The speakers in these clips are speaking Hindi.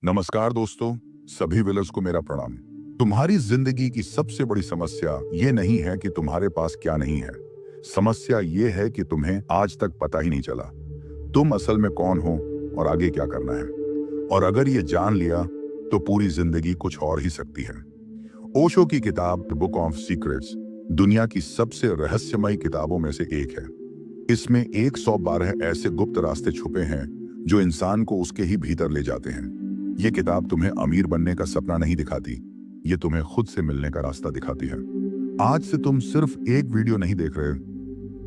नमस्कार दोस्तों, सभी विलर्स को मेरा प्रणाम। तुम्हारी जिंदगी की सबसे बड़ी समस्या ये नहीं है कि तुम्हारे पास क्या नहीं है। समस्या ये है कि तुम्हें आज तक पता ही नहीं चला तुम असल में कौन हो और आगे क्या करना है। और अगर ये जान लिया तो पूरी जिंदगी कुछ और ही सकती है। ओशो की किताब बुक ऑफ सीक्रेट्स दुनिया की सबसे रहस्यमयी किताबों में से एक है। इसमें 112 ऐसे गुप्त रास्ते छुपे हैं जो इंसान को उसके ही भीतर ले जाते हैं। ये किताब तुम्हें अमीर बनने का सपना नहीं दिखाती, ये तुम्हें खुद से मिलने का रास्ता दिखाती है। आज से तुम सिर्फ एक वीडियो नहीं देख रहे,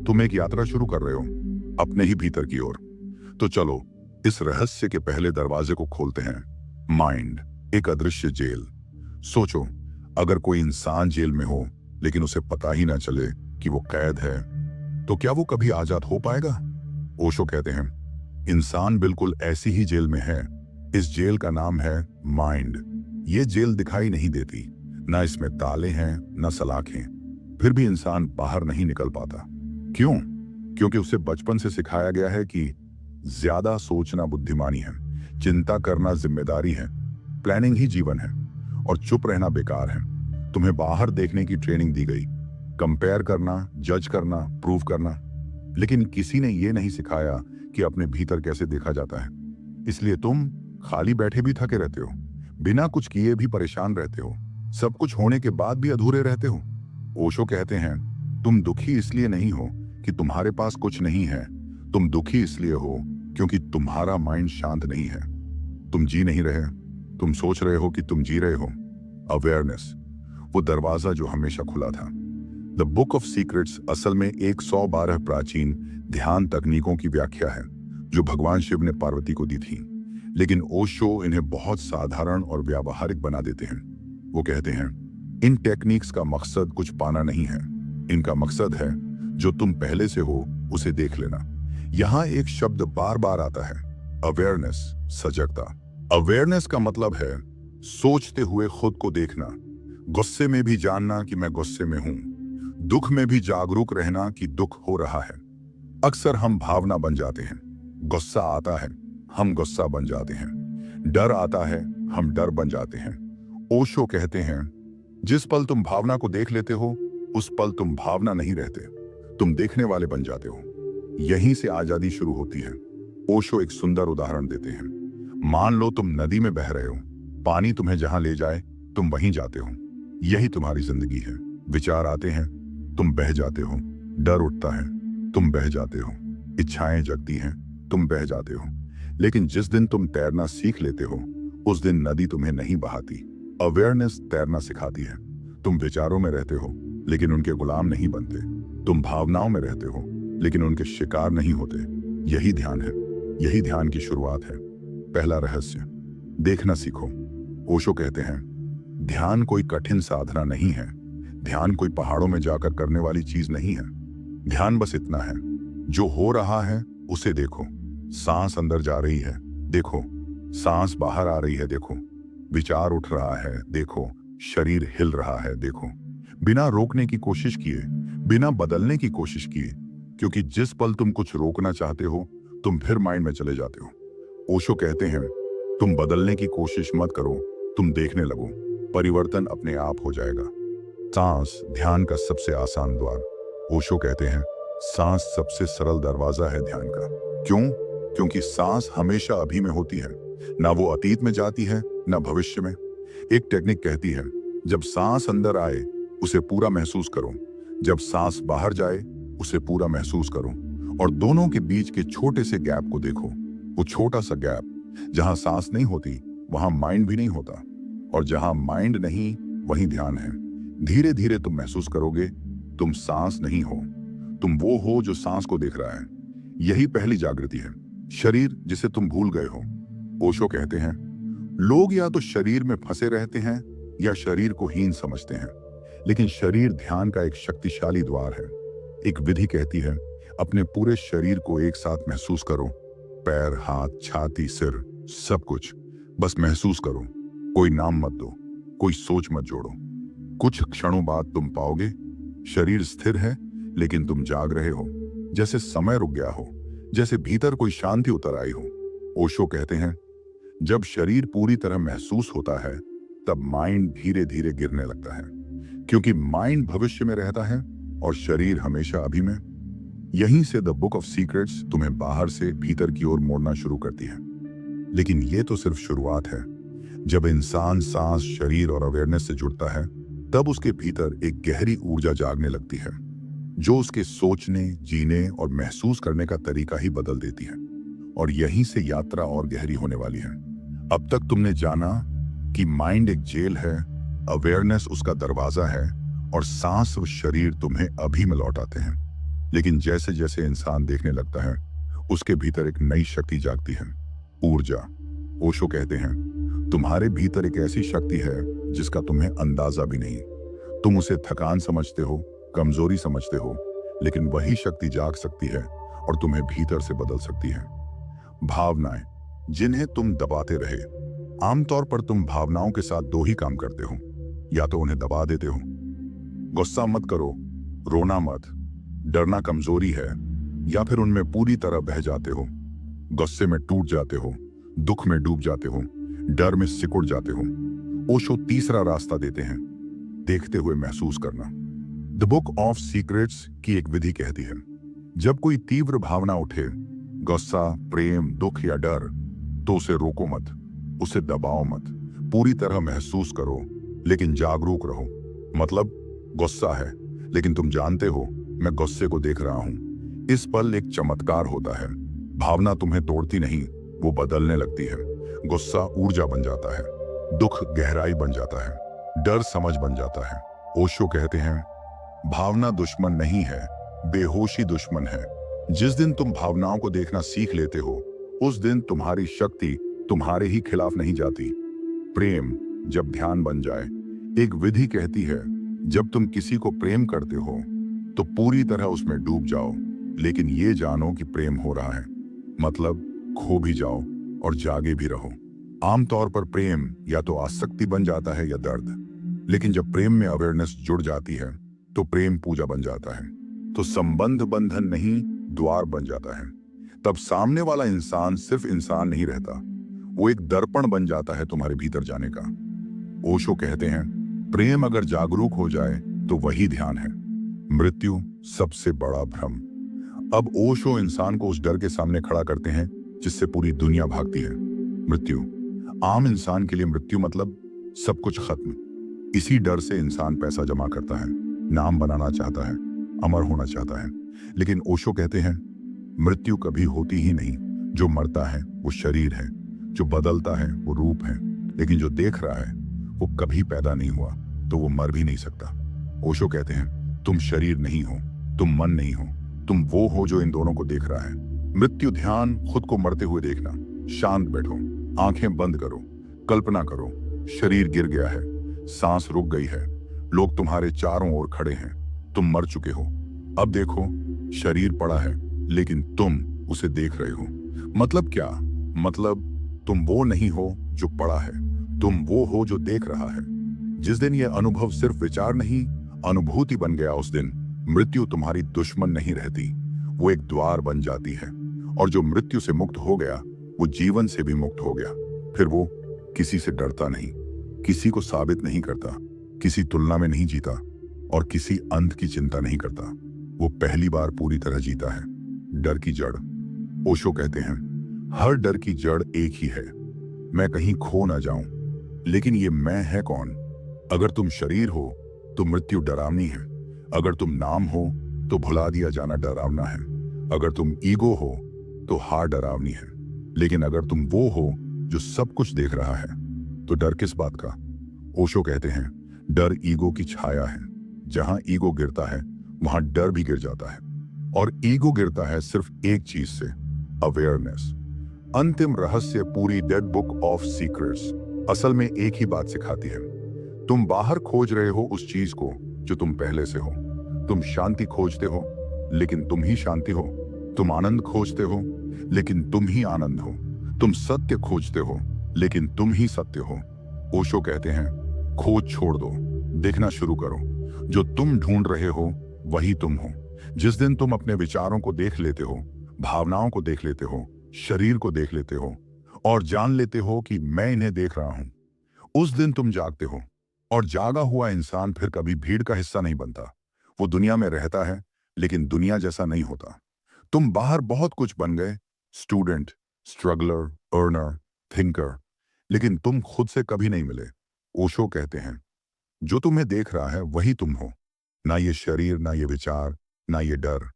तुम एक यात्रा शुरू कर रहे हो अपने ही भीतर की ओर। तो चलो इस रहस्य के पहले दरवाजे को खोलते हैं। माइंड, एक अदृश्य जेल। सोचो, अगर कोई इंसान जेल में हो लेकिन उसे पता ही ना चले कि वो कैद है, तो क्या वो कभी आजाद हो पाएगा? ओशो कहते हैं इंसान बिल्कुल ऐसी ही जेल में है। इस जेल का नाम है माइंड। ये जेल दिखाई नहीं देती, ना इसमें ताले हैं ना सलाखें, फिर भी इंसान बाहर नहीं निकल पाता। क्यों? क्योंकि उसे बचपन से सिखाया गया है कि ज्यादा सोचना बुद्धिमानी है, चिंता करना जिम्मेदारी है, प्लानिंग ही जीवन है और चुप रहना बेकार है। तुम्हें बाहर देखने की ट्रेनिंग दी गई, कंपेयर करना, जज करना, प्रूव करना, लेकिन किसी ने यह नहीं सिखाया कि अपने भीतर कैसे देखा जाता है। इसलिए तुम खाली बैठे भी थके रहते हो, बिना कुछ किए भी परेशान रहते हो, सब कुछ होने के बाद भी अधूरे रहते हो। ओशो कहते हैं तुम दुखी इसलिए नहीं हो कि तुम्हारे पास कुछ नहीं है, तुम दुखी इसलिए हो क्योंकि तुम्हारा माइंड शांत नहीं है। तुम जी नहीं रहे, तुम सोच रहे हो कि तुम जी रहे हो। अवेयरनेस, वो दरवाजा जो हमेशा खुला था। द बुक ऑफ सीक्रेट्स असल में 112 प्राचीन ध्यान तकनीकों की व्याख्या है जो भगवान शिव ने पार्वती को दी थी, लेकिन ओशो इन्हें बहुत साधारण और व्यावहारिक बना देते हैं। वो कहते हैं इन टेक्निक्स का मकसद कुछ पाना नहीं है, इनका मकसद है जो तुम पहले से हो उसे देख लेना। यहाँ एक शब्द बार बार आता है, अवेयरनेस, सजगता। अवेयरनेस का मतलब है सोचते हुए खुद को देखना, गुस्से में भी जानना कि मैं गुस्से में हूं, दुख में भी जागरूक रहना कि दुख हो रहा है। अक्सर हम भावना बन जाते हैं, गुस्सा आता है हम गुस्सा बन जाते हैं, डर आता है हम डर बन जाते हैं। ओशो कहते हैं जिस पल तुम भावना को देख लेते हो उस पल तुम भावना नहीं रहते, तुम देखने वाले बन जाते हो। यहीं से आजादी शुरू होती है। ओशो एक सुंदर उदाहरण देते हैं। मान लो तुम नदी में बह रहे हो, पानी तुम्हें जहां ले जाए तुम वहीं जाते हो। यही तुम्हारी जिंदगी है। विचार आते हैं, तुम बह जाते हो, डर उठता है, तुम बह जाते हो, इच्छाएं जगती हैं, तुम बह जाते हो। लेकिन जिस दिन तुम तैरना सीख लेते हो उस दिन नदी तुम्हें नहीं बहाती। अवेयरनेस तैरना सिखाती है। तुम विचारों में रहते हो लेकिन उनके गुलाम नहीं बनते, तुम भावनाओं में रहते हो लेकिन उनके शिकार नहीं होते। यही ध्यान है, यही ध्यान की शुरुआत है। पहला रहस्य, देखना सीखो। ओशो कहते हैं ध्यान कोई कठिन साधना नहीं है, ध्यान कोई पहाड़ों में जाकर करने वाली चीज नहीं है। ध्यान बस इतना है, जो हो रहा है उसे देखो। सांस अंदर जा रही है, देखो। सांस बाहर आ रही है, देखो। विचार उठ रहा है, देखो। शरीर हिल रहा है, देखो। बिना रोकने की कोशिश किए, बिना बदलने की कोशिश किए, क्योंकि जिस पल तुम कुछ रोकना चाहते हो तुम फिर माइंड में चले जाते हो। ओशो कहते हैं तुम बदलने की कोशिश मत करो, तुम देखने लगो, परिवर्तन अपने आप हो जाएगा। सांस ध्यान का सबसे आसान द्वार। ओशो कहते हैं सांस सबसे सरल दरवाजा है ध्यान का। क्यों? क्योंकि सांस हमेशा अभी में होती है, ना वो अतीत में जाती है ना भविष्य में। एक टेक्निक कहती है जब सांस अंदर आए उसे पूरा महसूस करो, जब सांस बाहर जाए उसे पूरा महसूस करो, और दोनों के बीच के छोटे से गैप को देखो। वो छोटा सा गैप, जहां सांस नहीं होती वहां माइंड भी नहीं होता, और जहां माइंड नहीं वहीं ध्यान है। धीरे धीरे तुम महसूस करोगे तुम सांस नहीं हो, तुम वो हो जो सांस को देख रहा है। यही पहली जागृति है। शरीर जिसे तुम भूल गए हो। ओशो कहते हैं लोग या तो शरीर में फंसे रहते हैं या शरीर को हीन समझते हैं, लेकिन शरीर ध्यान का एक शक्तिशाली द्वार है। एक विधि कहती है अपने पूरे शरीर को एक साथ महसूस करो, पैर, हाथ, छाती, सिर, सब कुछ बस महसूस करो। कोई नाम मत दो, कोई सोच मत जोड़ो। कुछ क्षणों बाद तुम पाओगे शरीर स्थिर है लेकिन तुम जाग रहे हो, जैसे समय रुक गया हो, जैसे भीतर कोई शांति उतर आई हो। ओशो कहते हैं जब शरीर पूरी तरह महसूस होता है तब माइंड धीरे धीरे गिरने लगता है, क्योंकि माइंड भविष्य में रहता है और शरीर हमेशा अभी में। यहीं से द बुक ऑफ सीक्रेट्स तुम्हें बाहर से भीतर की ओर मोड़ना शुरू करती है। लेकिन ये तो सिर्फ शुरुआत है। जब इंसान सांस, शरीर और अवेयरनेस से जुड़ता है तब उसके भीतर एक गहरी ऊर्जा जागने लगती है, जो उसके सोचने, जीने और महसूस करने का तरीका ही बदल देती है। और यहीं से यात्रा और गहरी होने वाली है। अब तक तुमने जाना कि माइंड एक जेल है, अवेयरनेस उसका दरवाजा है और सांस और शरीर तुम्हें अभी में लौटाते हैं। लेकिन जैसे जैसे इंसान देखने लगता है उसके भीतर एक नई शक्ति जागती है, ऊर्जा। ओशो कहते हैं तुम्हारे भीतर एक ऐसी शक्ति है जिसका तुम्हें अंदाजा भी नहीं। तुम उसे थकान समझते हो, कमजोरी समझते हो, लेकिन वही शक्ति जाग सकती है और तुम्हें भीतर से बदल सकती है। भावनाएं जिन्हें तुम दबाते रहे। आमतौर पर तुम भावनाओं के साथ दो ही काम करते हो, या तो उन्हें दबा देते हो, गुस्सा मत करो, रोना मत, डरना कमजोरी है, या फिर उनमें पूरी तरह बह जाते हो। गुस्से में टूट जाते हो, दुख में डूब जाते हो, डर में सिकुड़ जाते हो। ओशो तीसरा रास्ता देते हैं, देखते हुए महसूस करना। द बुक ऑफ सीक्रेट्स की एक विधि कहती है जब कोई तीव्र भावना उठे, गुस्सा, प्रेम, दुख या डर, तो उसे रोको मत, उसे दबाओ मत, पूरी तरह महसूस करो, लेकिन जागरूक रहो। मतलब गुस्सा है लेकिन तुम जानते हो मैं गुस्से को देख रहा हूं। इस पल एक चमत्कार होता है। भावना तुम्हें तोड़ती नहीं, वो बदलने लगती है। गुस्सा ऊर्जा बन जाता है, दुख गहराई बन जाता है, डर समझ बन जाता है। ओशो कहते हैं भावना दुश्मन नहीं है, बेहोशी दुश्मन है। जिस दिन तुम भावनाओं को देखना सीख लेते हो उस दिन तुम्हारी शक्ति तुम्हारे ही खिलाफ नहीं जाती। प्रेम जब ध्यान बन जाए। एक विधि कहती है जब तुम किसी को प्रेम करते हो तो पूरी तरह उसमें डूब जाओ, लेकिन ये जानो कि प्रेम हो रहा है। मतलब खो भी जाओ और जागे भी रहो। आमतौर पर प्रेम या तो आसक्ति बन जाता है या दर्द, लेकिन जब प्रेम में अवेयरनेस जुड़ जाती है तो प्रेम पूजा बन जाता है। तो संबंध बंधन नहीं, द्वार बन जाता है। तब सामने वाला इंसान सिर्फ इंसान नहीं रहता, वो एक दर्पण बन जाता है तुम्हारे भीतर जाने का। ओशो कहते हैं प्रेम अगर जागरूक हो जाए तो वही ध्यान है। मृत्यु सबसे बड़ा भ्रम। अब ओशो इंसान को उस डर के सामने खड़ा करते हैं जिससे पूरी दुनिया भागती है, मृत्यु। आम इंसान के लिए मृत्यु मतलब सब कुछ खत्म। इसी डर से इंसान पैसा जमा करता है, नाम बनाना चाहता है, अमर होना चाहता है। लेकिन ओशो कहते हैं मृत्यु कभी होती ही नहीं। जो मरता है वो शरीर है, जो बदलता है वो रूप है, लेकिन जो देख रहा है वो कभी पैदा नहीं हुआ तो वो मर भी नहीं सकता। ओशो कहते हैं तुम शरीर नहीं हो, तुम मन नहीं हो, तुम वो हो जो इन दोनों को देख रहा है। मृत्यु ध्यान, खुद को मरते हुए देखना। शांत बैठो, आंखें बंद करो, कल्पना करो शरीर गिर गया है, सांस रुक गई है, लोग तुम्हारे चारों ओर खड़े हैं, तुम मर चुके हो। अब देखो शरीर पड़ा है लेकिन तुम उसे देख रहे हो। मतलब क्या? मतलब तुम वो नहीं हो जो पड़ा है, तुम वो हो जो देख रहा है। जिस दिन यह अनुभव सिर्फ विचार नहीं, अनुभूति बन गया, उस दिन मृत्यु तुम्हारी दुश्मन नहीं रहती, वो एक द्वार बन जाती है। और जो मृत्यु से मुक्त हो गया वो जीवन से भी मुक्त हो गया। फिर वो किसी से डरता नहीं, किसी को साबित नहीं करता, किसी तुलना में नहीं जीता और किसी अंत की चिंता नहीं करता। वो पहली बार पूरी तरह जीता है। डर की जड़। ओशो कहते हैं हर डर की जड़ एक ही है, मैं कहीं खो ना जाऊं। लेकिन ये मैं है कौन? अगर तुम शरीर हो तो मृत्यु डरावनी है, अगर तुम नाम हो तो भुला दिया जाना डरावना है, अगर तुम ईगो हो तो हार डरावनी है। लेकिन अगर तुम वो हो जो सब कुछ देख रहा है तो डर किस बात का? ओशो कहते हैं डर ईगो की छाया है। जहां ईगो गिरता है वहां डर भी गिर जाता है। और ईगो गिरता है सिर्फ एक चीज से, अवेयरनेस। अंतिम रहस्य पूरी डेड बुक ऑफ सीक्रेट्स असल में एक ही बात सिखाती है। तुम बाहर खोज रहे हो उस चीज को जो तुम पहले से हो। तुम शांति खोजते हो लेकिन तुम ही शांति हो। तुम आनंद खोजते हो लेकिन तुम ही आनंद हो। तुम सत्य खोजते हो लेकिन तुम ही सत्य हो। ओशो कहते हैं खोज छोड़ दो, देखना शुरू करो। जो तुम ढूंढ रहे हो वही तुम हो। जिस दिन तुम अपने विचारों को देख लेते हो, भावनाओं को देख लेते हो, शरीर को देख लेते हो, और जान लेते हो कि मैं इन्हें देख रहा हूं, उस दिन तुम जागते हो। और जागा हुआ इंसान फिर कभी भीड़ का हिस्सा नहीं बनता। वो दुनिया में रहता है, लेकिन दुनिया जैसा नहीं होता। तुम बाहर बहुत कुछ बन गए, स्टूडेंट, स्ट्रगलर, अर्नर, थिंकर, लेकिन तुम खुद से कभी नहीं मिले। ओशो कहते हैं, जो तुम्हें देख रहा है वही तुम हो। ना ये शरीर, ना ये विचार, ना ये डर।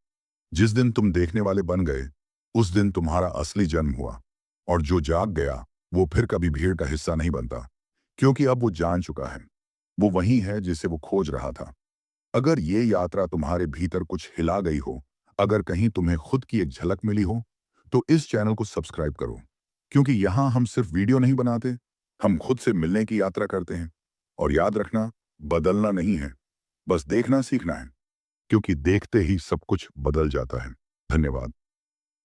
जिस दिन तुम देखने वाले बन गए, उस दिन तुम्हारा असली जन्म हुआ। और जो जाग गया, वो फिर कभी भीड़ का हिस्सा नहीं बनता, क्योंकि अब वो जान चुका है। वो वही है जिसे वो खोज रहा था। अगर ये यात्रा तुम्हारे भीतर कुछ हिला गई हो, अगर कहीं तुम्हें खुद की एक झलक मिली हो, तो इस चैनल को सब्सक्राइब करो, क्योंकि यहाँ हम सिर्फ वीडियो नहीं बनाते, हम खुद से मिलने की यात्रा करते हैं। और याद रखना, बदलना नहीं है, बस देखना सीखना है, क्योंकि देखते ही सब कुछ बदल जाता है। धन्यवाद।